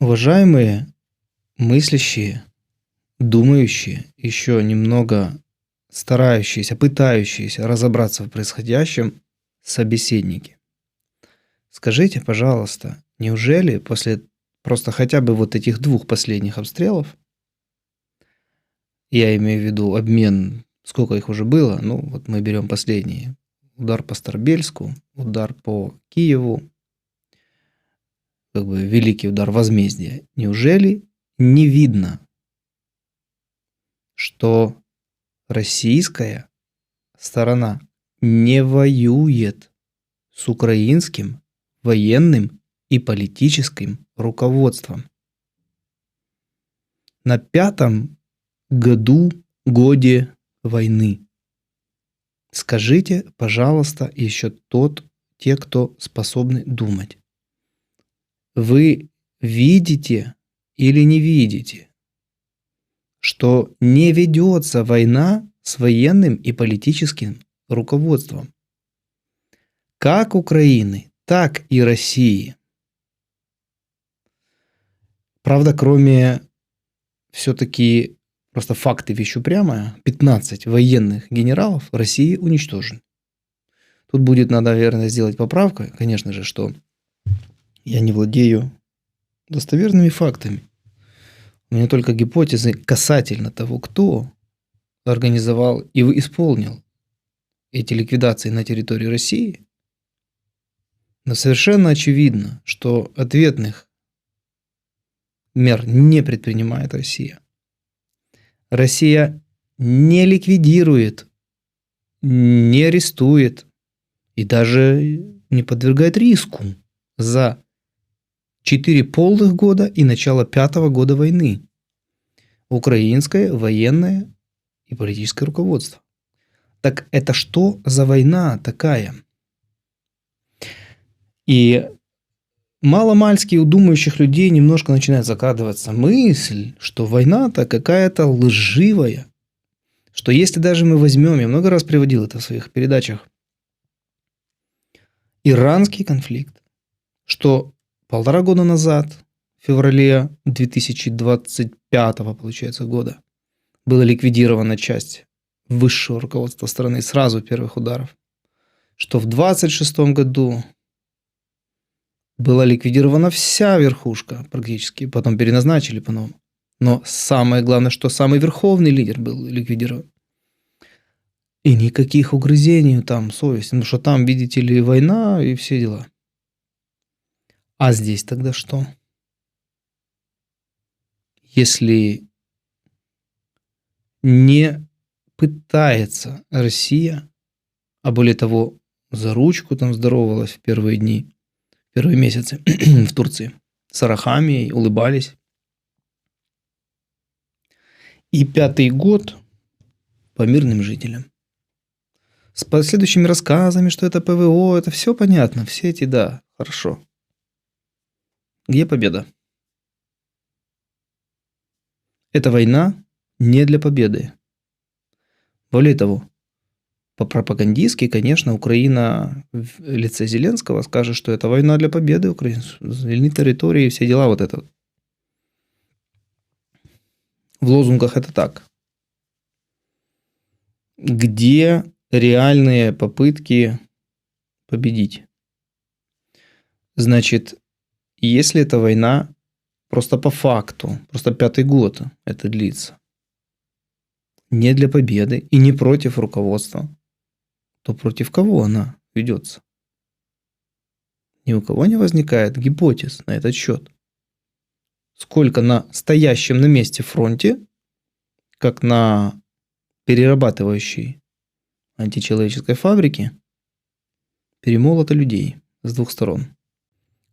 Уважаемые мыслящие, думающие, еще немного старающиеся, пытающиеся разобраться в происходящем собеседники. Скажите, пожалуйста, неужели после просто хотя бы вот этих двух последних обстрелов, я имею в виду обмен, сколько их уже было, ну вот мы берем последние, удар по Старобельску, удар по Киеву, как бы великий удар возмездия, неужели не видно, что российская сторона не воюет с украинским военным и политическим руководством? На 5-м годе войны. Скажите, пожалуйста, еще те, кто способны думать. Вы видите или не видите, что не ведется война с военным и политическим руководством как Украины, так и России? Правда, кроме все-таки просто факты вещь упрямая, 15 военных генералов России уничтожены. Тут будет надо, наверное, сделать поправку, конечно же, что я не владею достоверными фактами. У меня только гипотезы касательно того, кто организовал и исполнил эти ликвидации на территории России. Но совершенно очевидно, что ответных мер не предпринимает Россия. Россия не ликвидирует, не арестует и даже не подвергает риску за 4 полных года и начало 5-го года войны украинское военное и политическое руководство. Так это что за война такая? И маломальски у думающих людей немножко начинает закрадываться мысль, что война-то какая-то лживая. Что если даже мы возьмем, я много раз приводил это в своих передачах, иранский конфликт, что 1,5 года назад, в феврале 2025, получается, года, была ликвидирована часть высшего руководства страны сразу первых ударов, что в 26 году была ликвидирована вся верхушка практически, потом переназначили по-новому. Но самое главное, что самый верховный лидер был ликвидирован. И никаких угрызений там совести, потому что там, видите ли, война и все дела. А здесь тогда что? Если не пытается Россия, а более того, за ручку там здоровалась в первые дни, первые месяцы в Турции, с арахами улыбались. И 5-й год по мирным жителям. С последующими рассказами, что это ПВО, это все понятно, все эти, да, хорошо. Где победа? Эта война не для победы. Более того, по-пропагандистски, конечно, Украина в лице Зеленского скажет, что это война для победы Украины, звільнить территории, все дела вот это. В лозунгах это так. Где реальные попытки победить? Значит, если эта война просто по факту, просто 5-й год это длится, не для победы и не против руководства, то против кого она ведется? Ни у кого не возникает гипотез на этот счет. Сколько на стоящем на месте фронте, как на перерабатывающей античеловеческой фабрике, перемолото людей с двух сторон.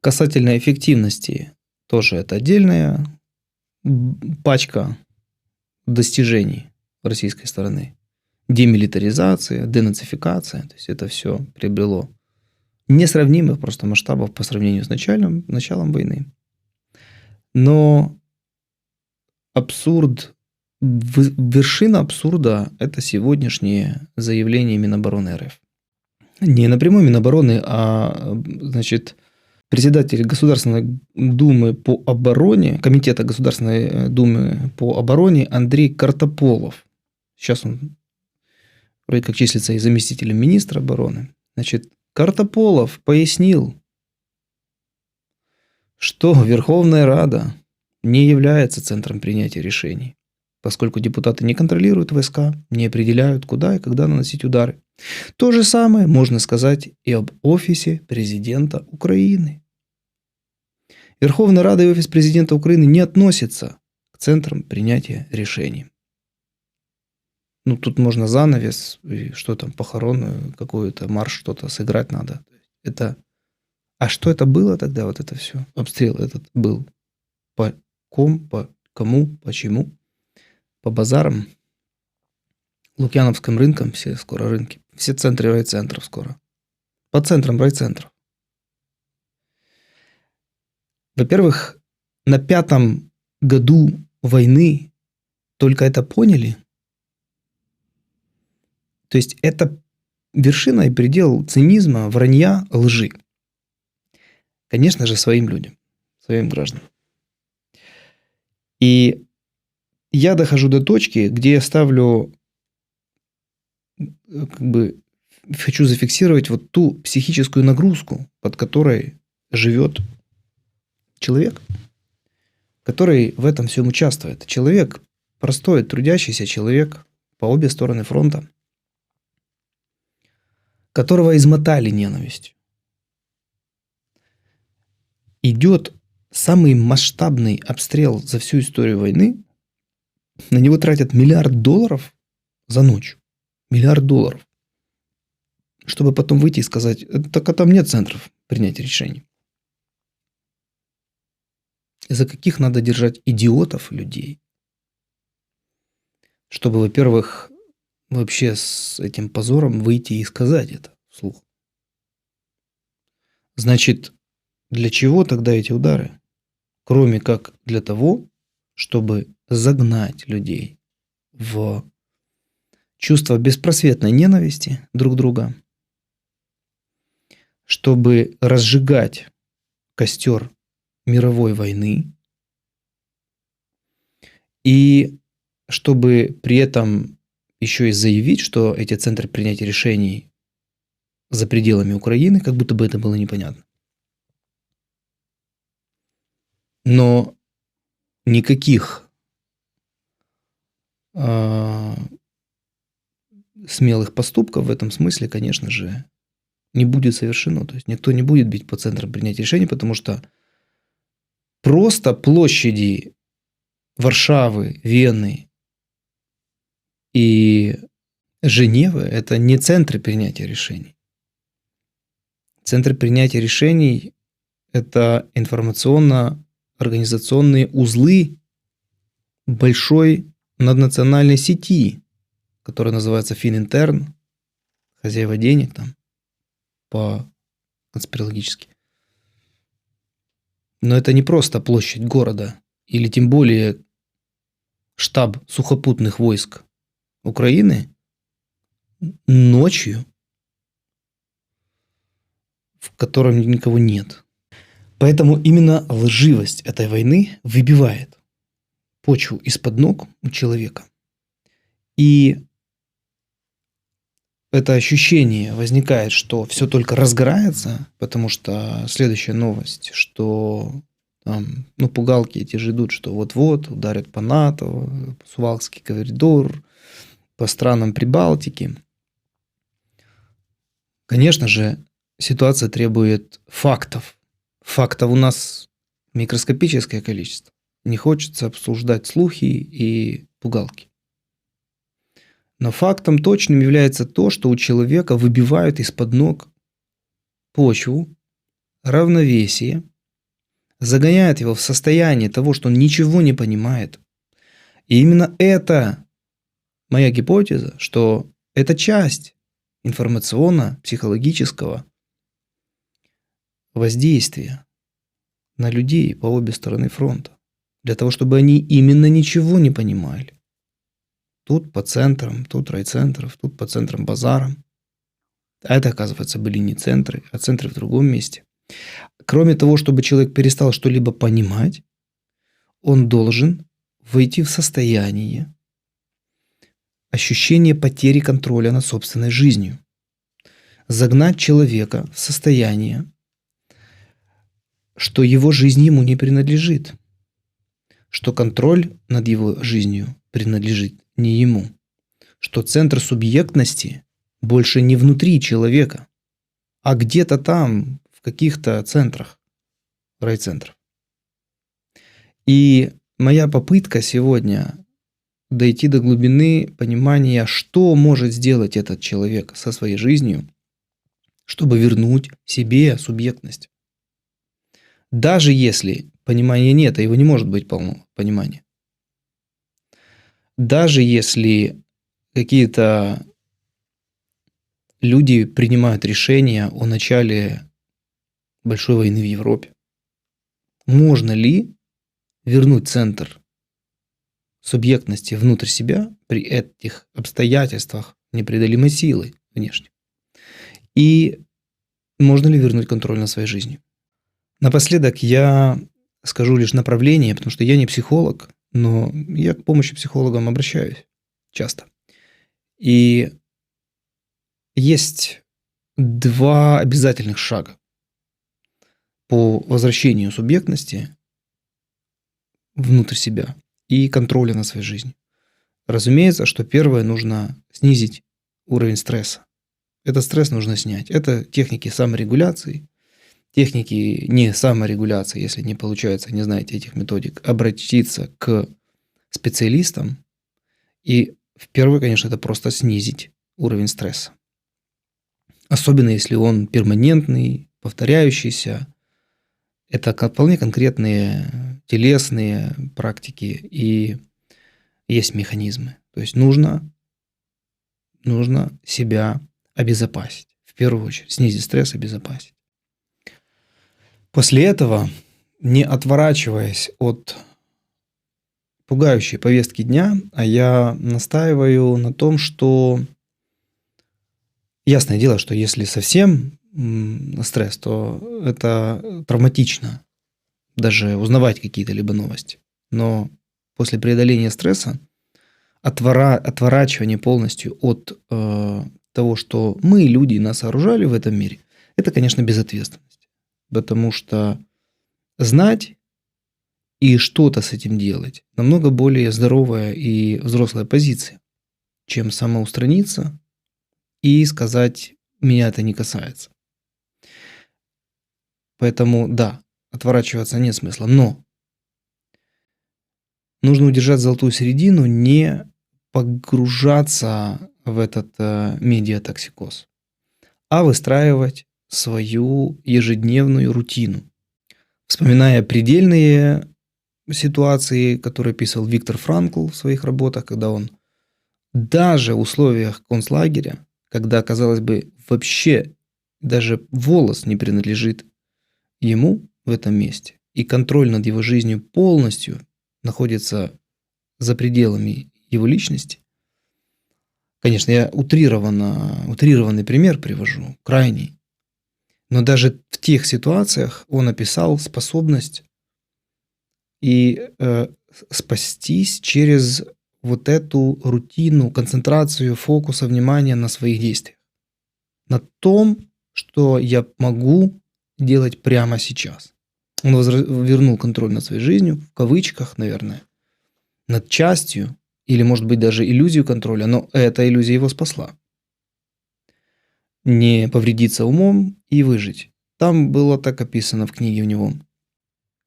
Касательно эффективности, тоже это отдельная пачка достижений российской стороны. Демилитаризация, денацификация, то есть это все приобрело несравнимых просто масштабов по сравнению с началом войны. Но абсурд, вершина абсурда – это сегодняшнее заявление Минобороны РФ. Не напрямую Минобороны, а, значит, председатель Государственной Думы по обороне, Комитета Государственной Думы по обороне Андрей Картополов. Сейчас он вроде как числится и заместителем министра обороны. Значит, Картополов пояснил, что Верховная Рада не является центром принятия решений, поскольку депутаты не контролируют войска, не определяют, куда и когда наносить удары. То же самое можно сказать и об офисе президента Украины. Верховная Рада и офис президента Украины не относятся к центрам принятия решений. Ну, тут можно занавес, и что там, похоронную, какую-то марш, что-то сыграть надо. Это... А что это было тогда, вот это все? Обстрел этот был. По кому, почему? По базарам, Лукьяновским рынкам, все скоро рынки. Все центры райцентров скоро. По центрам райцентров. Во-первых, на 5-м году войны только это поняли. То есть это вершина и предел цинизма, вранья, лжи. Конечно же, своим людям, своим гражданам. И я дохожу до точки, где я ставлю, хочу зафиксировать вот ту психическую нагрузку, под которой живет человек, который в этом всем участвует. Человек, простой, трудящийся человек по обе стороны фронта, которого измотали ненавистью. Идет самый масштабный обстрел за всю историю войны. На него тратят $1 миллиард за ночь. $1 миллиард. Чтобы потом выйти и сказать, так а там нет центров принятия решений. За каких надо держать идиотов людей? Чтобы, во-первых, вообще с этим позором выйти и сказать это вслух. Значит, для чего тогда эти удары? Кроме как для того, чтобы загнать людей в чувство беспросветной ненависти друг друга, чтобы разжигать костер мировой войны и чтобы при этом еще и заявить, что эти центры принятия решений за пределами Украины, как будто бы это было непонятно. Но никаких смелых поступков в этом смысле, конечно же, не будет совершено. То есть никто не будет бить по центрам принятия решений, потому что просто площади Варшавы, Вены и Женевы – это не центры принятия решений. Центры принятия решений – это информационно-организационные узлы большой наднациональной сети, которая называется Фининтерн, хозяева денег там, по-конспирологически. Но это не просто площадь города, или тем более штаб сухопутных войск Украины ночью, в котором никого нет. Поэтому именно лживость этой войны выбивает почву из-под ног у человека. И это ощущение возникает, что все только разгорается, потому что следующая новость, что там, пугалки эти же идут, что вот-вот ударят по НАТО, Сувалкский коридор, по странам Прибалтики. Конечно же, ситуация требует фактов. Фактов у нас микроскопическое количество. Не хочется обсуждать слухи и пугалки. Но фактом точным является то, что у человека выбивают из-под ног почву, равновесие, загоняют его в состояние того, что он ничего не понимает. И именно это моя гипотеза, что это часть информационно-психологического воздействия на людей по обе стороны фронта. Для того, чтобы они именно ничего не понимали. Тут по центрам, тут райцентров, тут по центрам базарам. А это, оказывается, были не центры, а центры в другом месте. Кроме того, чтобы человек перестал что-либо понимать, он должен войти в состояние ощущения потери контроля над собственной жизнью. Загнать человека в состояние, что его жизнь ему не принадлежит, что контроль над его жизнью принадлежит не ему, что центр субъектности больше не внутри человека, а где-то там, в каких-то центрах, райцентрах. И моя попытка сегодня дойти до глубины понимания, что может сделать этот человек со своей жизнью, чтобы вернуть себе субъектность. Даже если понимания нет, а его не может быть полного понимания. Даже если какие-то люди принимают решения о начале большой войны в Европе, можно ли вернуть центр субъектности внутрь себя при этих обстоятельствах непреодолимой силы внешне? И можно ли вернуть контроль над своей жизнью? Напоследок я скажу лишь направление, потому что я не психолог, но я к помощи психологам обращаюсь часто. И есть 2 обязательных шага по возвращению субъектности внутрь себя и контроля над своей жизнью. Разумеется, что первое, нужно снизить уровень стресса. Этот стресс нужно снять. Это техники саморегуляции, техники не саморегуляции, если не получается, не знаете этих методик, обратиться к специалистам. И первое, конечно, это просто снизить уровень стресса. Особенно если он перманентный, повторяющийся. Это вполне конкретные телесные практики и есть механизмы. То есть нужно себя обезопасить. В первую очередь снизить стресс, обезопасить. После этого, не отворачиваясь от пугающей повестки дня, а я настаиваю на том, что ясное дело, что если совсем стресс, то это травматично, даже узнавать какие-то либо новости. Но после преодоления стресса, отворачивание полностью от того, что мы, люди, нас окружали в этом мире, это, конечно, безответственность. Потому что знать и что-то с этим делать намного более здоровая и взрослая позиция, чем самоустраниться и сказать, меня это не касается. Поэтому, да, отворачиваться нет смысла, но нужно удержать золотую середину, не погружаться в этот медиатоксикоз, а выстраивать свою ежедневную рутину. Вспоминая предельные ситуации, которые писал Виктор Франкл в своих работах, когда он даже в условиях концлагеря, когда, казалось бы, вообще даже волос не принадлежит ему в этом месте, и контроль над его жизнью полностью находится за пределами его личности. Конечно, я утрированный пример привожу, крайний. Но даже в тех ситуациях он описал способность и спастись через вот эту рутину, концентрацию фокуса внимания на своих действиях. На том, что я могу делать прямо сейчас. Он вернул контроль над своей жизнью, в кавычках, наверное, над частью, или, может быть, даже иллюзию контроля, но эта иллюзия его спасла. Не повредиться умом и выжить. Там было так описано в книге у него.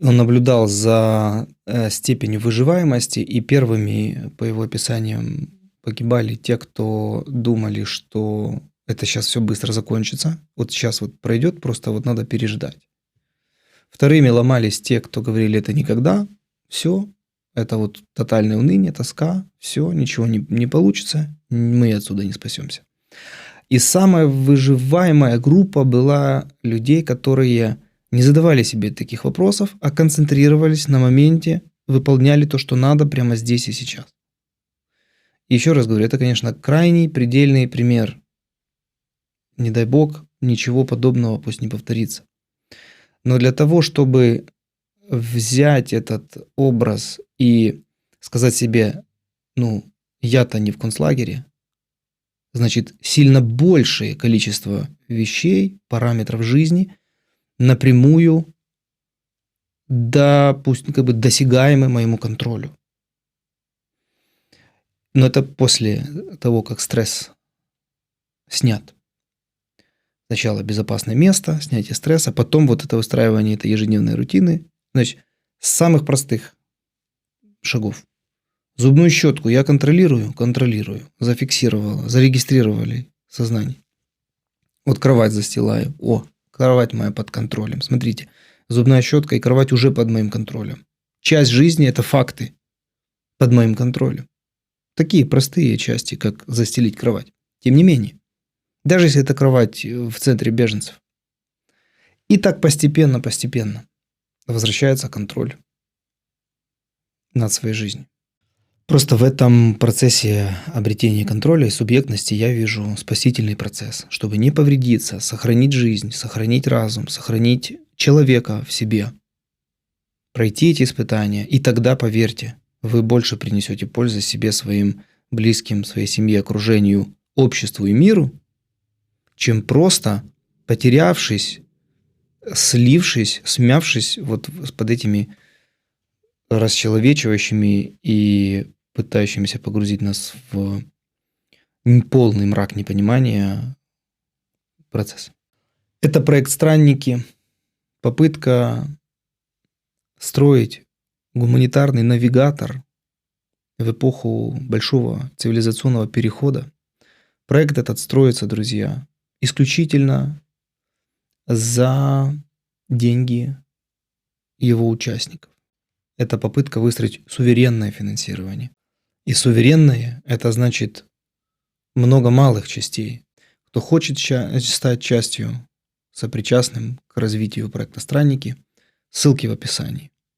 Он наблюдал за степенью выживаемости, и первыми, по его описаниям, погибали те, кто думали, что это сейчас все быстро закончится. Вот сейчас вот пройдет, просто вот надо переждать. Вторыми ломались те, кто говорили, это никогда, все, это вот тотальное уныние, тоска, все, ничего не получится, мы отсюда не спасемся. И самая выживаемая группа была людей, которые не задавали себе таких вопросов, а концентрировались на моменте, выполняли то, что надо прямо здесь и сейчас. И еще раз говорю, это, конечно, крайний, предельный пример. Не дай бог, ничего подобного пусть не повторится. Но для того, чтобы взять этот образ и сказать себе, ну, я-то не в концлагере, значит, сильно большее количество вещей, параметров жизни напрямую досягаемы моему контролю. Но это после того, как стресс снят. Сначала безопасное место, снятие стресса, потом вот это выстраивание этой ежедневной рутины. Значит, с самых простых шагов. Зубную щетку я контролирую, зафиксировала, зарегистрировали в сознании. Вот кровать застилаю. О, кровать моя под контролем. Смотрите, зубная щетка и кровать уже под моим контролем. Часть жизни – это факты под моим контролем. Такие простые части, как застелить кровать. Тем не менее, даже если это кровать в центре беженцев. И так постепенно возвращается контроль над своей жизнью. Просто в этом процессе обретения контроля и субъектности я вижу спасительный процесс, чтобы не повредиться, сохранить жизнь, сохранить разум, сохранить человека в себе, пройти эти испытания, и тогда, поверьте, вы больше принесете пользы себе, своим близким, своей семье, окружению, обществу и миру, чем просто потерявшись, слившись, смявшись вот под этими расчеловечивающими и пытающимися погрузить нас в полный мрак непонимания процесс. Это проект «Странники», попытка строить гуманитарный навигатор в эпоху большого цивилизационного перехода. Проект этот строится, друзья, исключительно за деньги его участников. Это попытка выстроить суверенное финансирование. И суверенное – это значит много малых частей. Кто хочет стать частью, сопричастным к развитию проекта «Странники», ссылки в описании.